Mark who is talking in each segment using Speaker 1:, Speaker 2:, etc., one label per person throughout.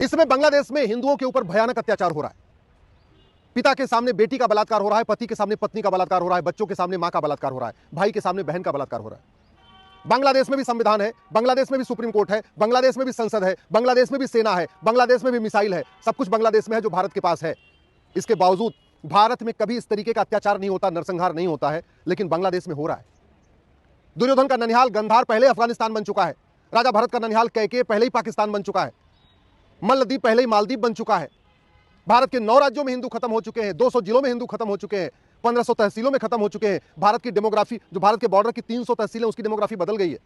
Speaker 1: इस समय बांग्लादेश में हिंदुओं के ऊपर भयानक अत्याचार हो रहा है। पिता के सामने बेटी का बलात्कार हो रहा है, पति के सामने पत्नी का बलात्कार हो रहा है, बच्चों के सामने मां का बलात्कार हो रहा है, भाई के सामने बहन का बलात्कार हो रहा है। बांग्लादेश में भी संविधान है, बांग्लादेश में भी सुप्रीम कोर्ट है, बांग्लादेश में भी संसद है, बांग्लादेश में भी सेना है, बांग्लादेश में भी मिसाइल है, सब कुछ बांग्लादेश में है जो भारत के पास है। इसके बावजूद भारत में कभी इस तरीके का अत्याचार नहीं होता, नरसंहार नहीं होता है, लेकिन बांग्लादेश में हो रहा है। दुर्योधन का ननिहाल गंधार पहले अफगानिस्तान बन चुका है, राजा भरत का ननिहाल कैकेय पहले ही पाकिस्तान बन चुका है, मल्लद्वीप पहले ही मालदीव बन चुका है। भारत के 9 राज्यों में हिंदू खत्म हो चुके हैं, 200 जिलों में हिंदू खत्म हो चुके हैं, 1500 तहसीलों में खत्म हो चुके हैं। भारत की डेमोग्राफी, जो भारत के बॉर्डर की 300 तहसीलें, उसकी डेमोग्राफी बदल गई है।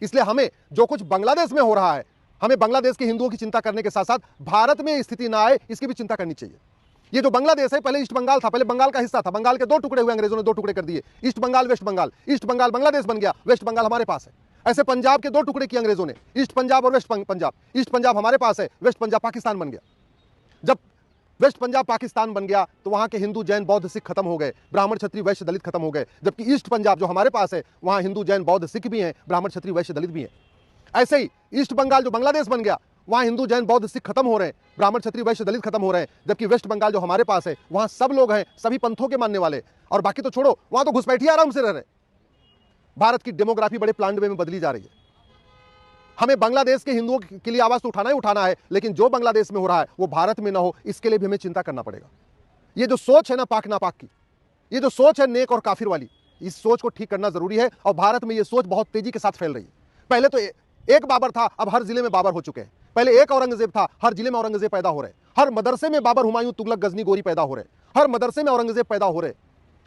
Speaker 1: इसलिए हमें जो कुछ बांग्लादेश में हो रहा है, हमें बांग्लादेश के हिंदुओं की चिंता करने के साथ साथ भारत में स्थिति ना आए, इसकी भी चिंता करनी चाहिए। ये जो बांग्लादेश है, पहले ईस्ट बंगाल था, पहले बंगाल का हिस्सा था, बंगाल के 2 टुकड़े हुए, अंग्रेजों ने 2 टुकड़े कर दिए, East Bengal West Bengal. East Bengal Bangladesh बन गया, वेस्ट बंगाल हमारे पास है। ऐसे पंजाब के 2 टुकड़े किए अंग्रेजों ने, ईस्ट पंजाब और वेस्ट पंजाब। ईस्ट पंजाब हमारे पास है, वेस्ट पंजाब पाकिस्तान बन गया। जब वेस्ट पंजाब पाकिस्तान बन गया तो वहां के हिंदू जैन बौद्ध सिख खत्म हो गए, ब्राह्मण क्षत्रिय वैश्य दलित खत्म हो गए। जबकि ईस्ट पंजाब जो हमारे पास है, वहां हिंदू जैन बौद्ध सिख भी हैं, ब्राह्मण क्षत्रिय वैश्य दलित भी हैं। ऐसे ही ईस्ट बंगाल जो बांग्लादेश बन गया, वहां हिंदू जैन बौद्ध सिख खत्म हो रहे हैं, ब्राह्मण क्षत्रिय वैश्य दलित खत्म हो रहे हैं। जबकि वेस्ट बंगाल जो हमारे पास है, वहां सब लोग हैं, सभी पंथों के मानने वाले, और बाकी तो छोड़ो, वहां तो घुसपैठिए आराम से रह रहे। भारत की डेमोग्राफी बड़े प्लान्ड वे में बदली जा रही है। हमें बांग्लादेश के हिंदुओं के लिए आवाज तो उठाना ही उठाना है, लेकिन जो बांग्लादेश में हो रहा है वो भारत में ना हो, इसके लिए भी हमें चिंता करना पड़ेगा। ये जो सोच है ना पाक नापाक की, ये जो सोच है नेक और काफिर वाली, इस सोच को ठीक करना जरूरी है। और भारत में ये सोच बहुत तेजी के साथ फैल रही है। पहले तो एक बाबर था, अब हर जिले में बाबर हो चुके हैं। पहले एक औरंगजेब था, हर जिले में औरंगजेब पैदा हो रहे हैं। हर मदरसे में बाबर, हुमायूं, तुगलक, गजनी, गोरी पैदा हो रहे हैं। हर मदरसे में औरंगजेब पैदा हो रहे हैं।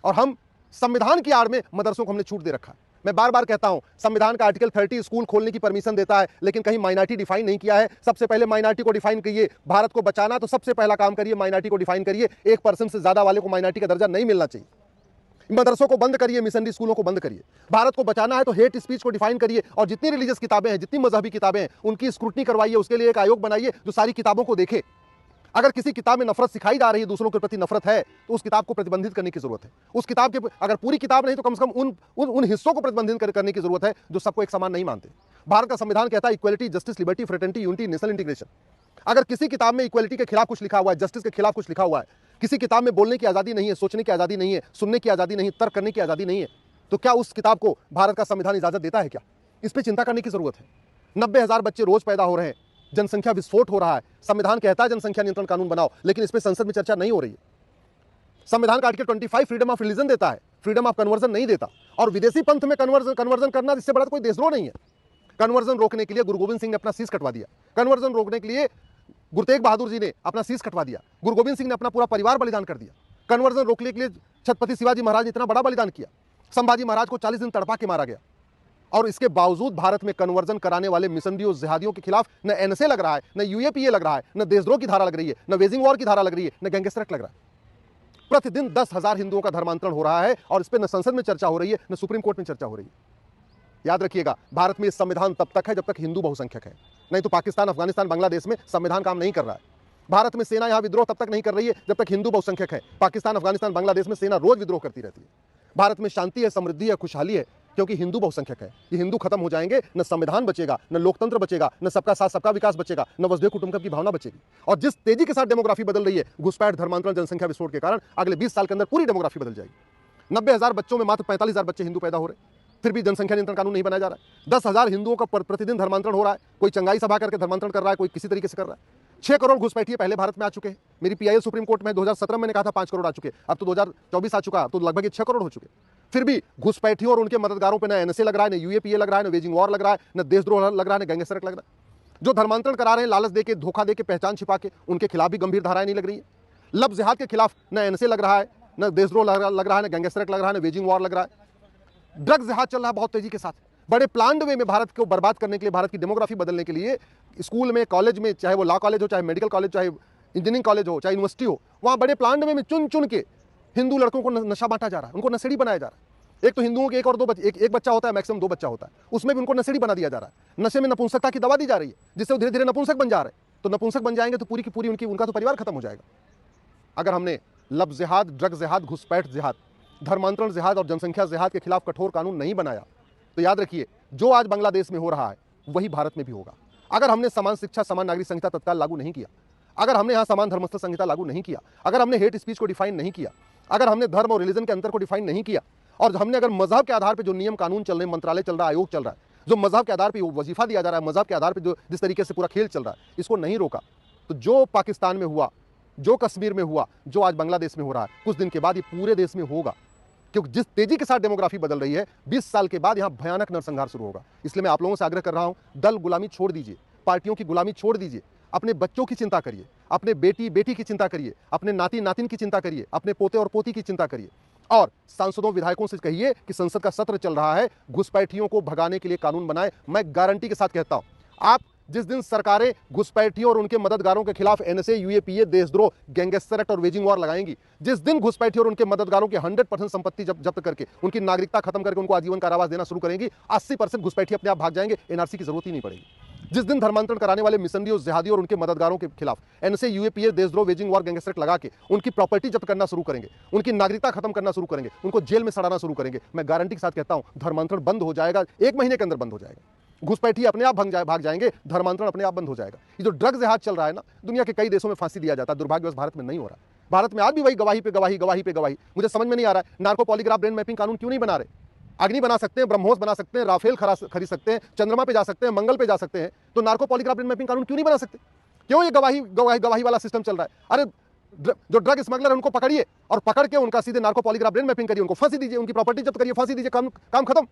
Speaker 1: और हम संविधान की आड़ में मदरसों को हमने छूट दे रखा है। मैं बार बार कहता हूं, संविधान का आर्टिकल 30 स्कूल खोलने की परमिशन देता है, लेकिन कहीं माइनॉरिटी डिफाइन नहीं किया है। सबसे पहले माइनॉरिटी को डिफाइन करिए। भारत को बचाना तो सबसे पहला काम करिए, माइनॉरिटी को डिफाइन करिए। 1% से ज्यादा वाले को माइनॉरिटी का दर्जा नहीं मिलना चाहिए। मदरसों को बंद करिए, मिशनरी स्कूलों को बंद करिए। भारत को बचाना है तो हेट स्पीच को डिफाइन करिए, और जितनी रिलीजियस किताबें हैं, जितनी मजहबी किताबें हैं, उनकी स्क्रूटनी करवाइए। उसके लिए एक आयोग बनाइए जो सारी किताबों को देखे। अगर किसी किताब में नफरत सिखाई जा रही है, दूसरों के प्रति नफरत है, तो उस किताब को प्रतिबंधित करने की जरूरत है। उस किताब के, अगर पूरी किताब नहीं तो कम से कम उन हिस्सों को प्रतिबंधित करने की जरूरत है जो सबको एक समान नहीं मानते। भारत का संविधान कहता है equality, justice, liberty, fraternity, unity, national integration. अगर किसी किताब में इक्वलिटी के खिलाफ कुछ लिखा हुआ है, जस्टिस के खिलाफ कुछ लिखा हुआ है, किसी किताब में बोलने की आजादी नहीं है, सोचने की आजादी नहीं है, सुनने की आजादी नहीं है, तर्क करने की आजादी नहीं है, तो क्या उस किताब को भारत का संविधान इजाजत देता है? क्या इस पर चिंता करने की जरूरत है। 90,000 बच्चे रोज पैदा हो रहे हैं, जनसंख्या विस्फोट हो रहा है। संविधान कहता है जनसंख्या नियंत्रण कानून बनाओ, लेकिन इस पर संसद में चर्चा नहीं हो रही है। संविधान का आर्टिकल 25 फ्रीडम ऑफ रिलीजन देता है, फ्रीडम ऑफ कन्वर्जन नहीं देता। और विदेशी पंथ में कन्वर्जन करना, इससे बड़ा कोई देशद्रोह नहीं है। कन्वर्जन रोकने के लिए गुरु गोविंद सिंह ने अपना शीश कटवा दिया। कन्वर्जन रोकने के लिए गुरु तेग बहादुर जी ने अपना शीश कटवा दिया। गुरु गोविंद सिंह ने अपना पूरा परिवार बलिदान कर दिया। कन्वर्जन रोकने के लिए छत्रपति शिवाजी महाराज ने इतना बड़ा बलिदान किया। संभाजी महाराज को 40 दिन तड़पा के मारा गया। और इसके बावजूद भारत में कन्वर्जन कराने वाले मिशनरियों, जिहादियों के खिलाफ न एनएसए लग रहा है, न यूएपीए लग रहा है, न देशद्रोह की धारा लग रही है, न वेजिंग वॉर की धारा लग रही है, न गैंगस्टर एक्ट लग रहा है। प्रतिदिन 10,000 हिंदुओं का धर्मांतरण हो रहा है, और इस पर न संसद में चर्चा हो रही है, न सुप्रीम कोर्ट में चर्चा हो रही है। याद रखिएगा, भारत में संविधान तब तक है जब तक हिंदू बहुसंख्यक है, नहीं तो पाकिस्तान, अफगानिस्तान, बांग्लादेश में संविधान काम नहीं कर रहा है। भारत में सेना यहां विद्रोह तब तक नहीं कर रही है जब तक हिंदू बहुसंख्यक है। पाकिस्तान, अफगानिस्तान, बांग्लादेश में सेना रोज विद्रोह करती रहती है। भारत में शांति है, समृद्धि है, खुशहाली है, क्योंकि हिंदू बहुसंख्यक है। ये हिंदू खत्म हो जाएंगे, न संविधान बचेगा, न लोकतंत्र बचेगा, न सबका साथ सबका विकास बचेगा, न वसुधैव कुटुंबकम की भावना बचेगी। और जिस तेजी के साथ डेमोग्राफी बदल रही है, घुसपैठ, धर्मांतरण, जनसंख्या विस्फोट के कारण, अगले 20 साल के अंदर पूरी डेमोग्राफी बदल जाएगी। 90,000 बच्चों में मात्र 45,000 बच्चे हिंदू पैदा हो रहे, फिर भी जनसंख्या नियंत्रण कानून नहीं बनाया जा रहा है। 10,000 हिंदुओं का प्रतिदिन धर्मांतरण हो रहा है। कोई चंगाई सभा करके धर्मांतरण कर रहा है, कोई किसी तरीके से कर रहा है। 6 करोड़ घुसपैठिए पहले भारत में आ चुके हैं। मेरी पीआईएल सुप्रीम कोर्ट में 2017 मैंने कहा था 5 करोड़ आ चुके, अब तो 2024 आ चुका, तो लगभग 6 करोड़ हो चुके। फिर भी घुसपैठियों और उनके मददगारों पर न एनएसए लग रहा है, न यूएपीए लग रहा है, न वेजिंग वॉर लग रहा है, न देशद्रोह लग रहा है, न गैंगस्टर एक्ट लग रहा है। जो धर्मांतरण करा रहे हैं लालच देके, धोखा देके, पहचान छिपा के, उनके खिलाफ भी गंभीर धाराएं नहीं लग रही है। लब जिहाद के खिलाफ न एनएसए लग रहा है, न देशद्रोह लग रहा है, न गैंगस्टर एक्ट लग रहा है, न वेजिंग वॉर लग रहा है। ड्रग्स जिहाद चल रहा है बहुत तेजी के साथ। बड़े प्लान्ड वे में भारत को बर्बाद करने के लिए, भारत की डेमोग्राफी बदलने के लिए, स्कूल में, कॉलेज में, चाहे वो लॉ कॉलेज हो, चाहे मेडिकल कॉलेज, चाहे इंजीनियरिंग कॉलेज हो, चाहे यूनिवर्सिटी हो, वहाँ बड़े प्लान्ड वे में चुन चुन के हिंदू लड़कों को नशा बांटा जा रहा है, उनको नशेड़ी बनाया जा रहा है। एक तो हिंदुओं के 1 और 2 बच्चे, एक बच्चा होता है, मैक्सिमम 2 बच्चा होता है, उसमें भी उनको नशेड़ी बना दिया जा रहा है। नशे में नपुंसकता की दवा दी जा रही है, जिससे वो धीरे धीरे नपुंसक बन जा रहे हैं। तो नपुंसक बन जाएंगे तो पूरी की पूरी उनका तो परिवार खत्म हो जाएगा। अगर हमने लब जिहाद, ड्रग जिहाद, घुसपैठ जिहाद, धर्मांतरण जिहाद और जनसंख्या जिहाद के खिलाफ कठोर कानून नहीं बनाया, तो याद रखिए जो आज बांग्लादेश में हो रहा है वही भारत में भी होगा। अगर हमने समान शिक्षा समान नागरिक संहिता तत्काल लागू नहीं किया, अगर हमने यहां समान धर्मस्थल संहिता लागू नहीं किया, अगर हमने हेट स्पीच को डिफाइन नहीं किया, अगर हमने धर्म और रिलीजन के अंतर को डिफाइन नहीं किया, और हमने अगर मजहब के आधार पर जो नियम कानून चल रहे हैं, मंत्रालय चल रहा है, आयोग चल रहा है, जो मजहब के आधार पर वजीफा दिया जा रहा है, मजहब के आधार पर जो जिस तरीके से पूरा खेल चल रहा है, इसको नहीं रोका, तो जो पाकिस्तान में हुआ, जो कश्मीर में हुआ, जो आज बांग्लादेश में हो रहा है, कुछ दिन के बाद ये पूरे देश में होगा। क्योंकि जिस तेजी के साथ डेमोग्राफी बदल रही है, 20 साल के बाद यहां भयानक नरसंहार शुरू होगा। इसलिए मैं आप लोगों से आग्रह कर रहा हूं, दल गुलामी छोड़ दीजिए, पार्टियों की गुलामी छोड़ दीजिए, अपने बच्चों की चिंता करिए, अपने बेटी बेटी की चिंता करिए, अपने नाती नातिन की चिंता करिए, अपने पोते और पोती की चिंता करिए। और सांसदों विधायकों से कहिए कि संसद का सत्र चल रहा है, घुसपैठियों को भगाने के लिए कानून बनाए। मैं गारंटी के साथ कहता हूं, आप जिस दिन सरकारें घुसपैठियों और उनके मददगारों के खिलाफ एनएसए, यूएपीए, देशद्रोह, गैंगस्टर एक्ट और वेजिंग वॉर लगाएंगी, जिस दिन घुसपैठियों और उनके मददगारों की 100% संपत्ति जब्त करके, उनकी नागरिकता खत्म करके उनको आजीवन कारावास देना शुरू करेंगी, 80% घुसपैठी अपने आप भाग जाएंगे, एनआरसी की जरूरत ही नहीं पड़ेगी। जिस दिन धर्मांतरण कराने वाले मिशनरियों, जिहादियों और उनके मददगारों के खिलाफ एनएसए, यूएपीए, देशद्रोह, वेजिंग वॉर, गैंगस्टर एक्ट लगा के उनकी प्रॉपर्टी जब्त करना शुरू करेंगे, उनकी नागरिकता खत्म करना शुरू करेंगे, उनको जेल में सड़ाना शुरू करेंगे, मैं गारंटी के साथ कहता हूं धर्मांतरण बंद हो जाएगा, 1 महीने के अंदर बंद हो जाएगा। घुसपैठी अपने आप भाग जाएंगे, धर्मांतरण अपने आप बंद हो जाएगा। ये जो ड्रग्स जिहाद चल रहा है ना, दुनिया के कई देशों में फांसी दिया जाता है, दुर्भाग्यवश भारत में नहीं हो रहा है। भारत में आज भी वही गवाही पे गवाही, गवाही पे गवाही। मुझे समझ में नहीं आ रहा है, नार्को पॉलीग्राफ ब्रेन मैपिंग कानून क्यों नहीं बना रहे? अग्नि बना सकते हैं, ब्रह्मोस बना सकते हैं, राफेल खरीद सकते हैं, चंद्रमा पे जा सकते हैं, मंगल पे जा सकते हैं, तो नार्को पॉलीग्राफ ब्रेन मैपिंग कानून क्यों नहीं बना सकते? क्यों ये गवाही वाला सिस्टम चल रहा है? अरे जो ड्रग स्मगलर है उनको पकड़िए और पकड़ के उनका सीधे नार्को पॉलीग्राफ ब्रेन मैपिंग करिए, उनको फांसी दीजिए, उनकी प्रॉपर्टी जब्त करिए, फांसी दीजिए, काम खत्म।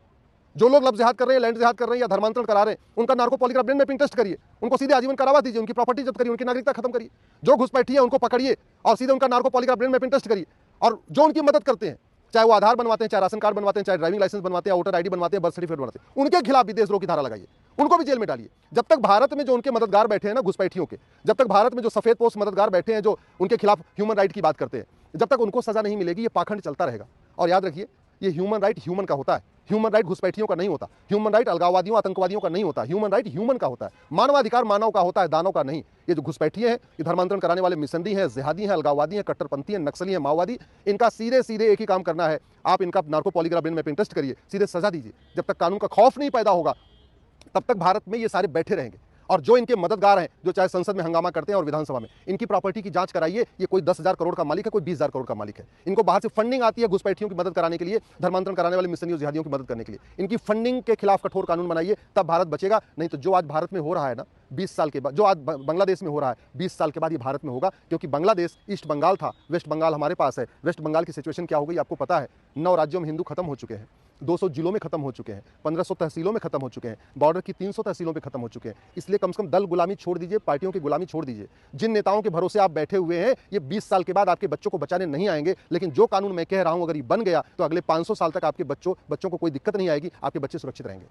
Speaker 1: जो लोग लफ्ज़ जिहाद कर रहे हैं, लैंड जिहाद कर रहे हैं या धर्मांतरण करा रहे हैं, उनका narco polygraph brain mapping test करिए, उनको सीधे आजीवन कारावास दीजिए, उनकी प्रॉपर्टी जब्त करिए, उनकी नागरिकता खत्म करिए। जो घुसपैठी है उनको पकड़िए और सीधे उनका narco polygraph brain mapping test करिए। और जो उनकी मदद करते हैं, चाहे वो आधार बनवाते हैं, चाहे राशन कार्ड बनवाते हैं, चाहे ड्राइविंग लाइसेंस बनवाते हैं, वोटर आईडी बनवाते हैं, बर्थ सर्टिफिकेट बनवाते हैं, उनके खिलाफ भी देशद्रोह की धारा लगाइए, उनको भी जेल में डालिए। जब तक भारत में जो उनके मददगार बैठे हैं ना घुसपैठियों के, जब तक भारत में जो सफेद पोस्ट मददगार बैठे हैं जो उनके खिलाफ ह्यूमन राइट की बात करते हैं, जब तक उनको सजा नहीं मिलेगी, ये पाखंड चलता रहेगा। और याद रखिए, ये ह्यूमन राइट ह्यूमन का होता है, ह्यूमन राइट घुसपैठियों का नहीं होता, ह्यूमन राइट अलगाववादियों आतंकवादियों का नहीं होता, ह्यूमन राइट ह्यूमन का होता है। मानवाधिकार मानव का होता है, दानव का नहीं। ये जो घुसपैठी हैं, ये धर्मांतरण कराने वाले मिशनरी हैं, जिहादी हैं, अलगाववादी हैं, कट्टरपंथी हैं, नक्सली हैं, माओवादी, इनका सीधे एक ही काम करना है, आप इनका narco polygraph brain mapping test करिए, सीधे सजा दीजिए। जब तक कानून का खौफ नहीं पैदा होगा, तब तक भारत में ये सारे बैठे रहेंगे। और जो इनके मददगार हैं, जो चाहे संसद में हंगामा करते हैं और विधानसभा में, इनकी प्रॉपर्टी की जांच कराइए। ये कोई 10,000 करोड़ का मालिक है, कोई 20,000 करोड़ का मालिक है। इनको बाहर से फंडिंग आती है घुसपैठियों की मदद कराने के लिए, धर्मांतरण कराने वाले मिशनरियों, जिहादियों की मदद करने के लिए। इनकी फंडिंग के खिलाफ कठोर कानून बनाइए, तब भारत बचेगा। नहीं तो जो आज भारत में हो रहा है ना, 20 साल के बाद, जो आज बांग्लादेश में हो रहा है, 20 साल के बाद ये भारत में होगा। क्योंकि बांग्लादेश ईस्ट बंगाल था, वेस्ट बंगाल हमारे पास है। वेस्ट बंगाल की सिचुएशन क्या हो गई आपको पता है? 9 राज्यों में हिंदू खत्म हो चुके हैं, 200 जिलों में खत्म हो चुके हैं, 1500 तहसीलों में खत्म हो चुके हैं, बॉर्डर की 300 तहसीलों पे खत्म हो चुके हैं। इसलिए कम से कम दल गुलामी छोड़ दीजिए, पार्टियों की गुलामी छोड़ दीजिए। जिन नेताओं के भरोसे आप बैठे हुए हैं, ये 20 साल के बाद आपके बच्चों को बचाने नहीं आएंगे। लेकिन जो कानून मैं कह रहा हूं, अगर ये बन गया तो अगले 500 साल तक आपके बच्चों को कोई दिक्कत नहीं आएगी, आपके बच्चे सुरक्षित रहेंगे।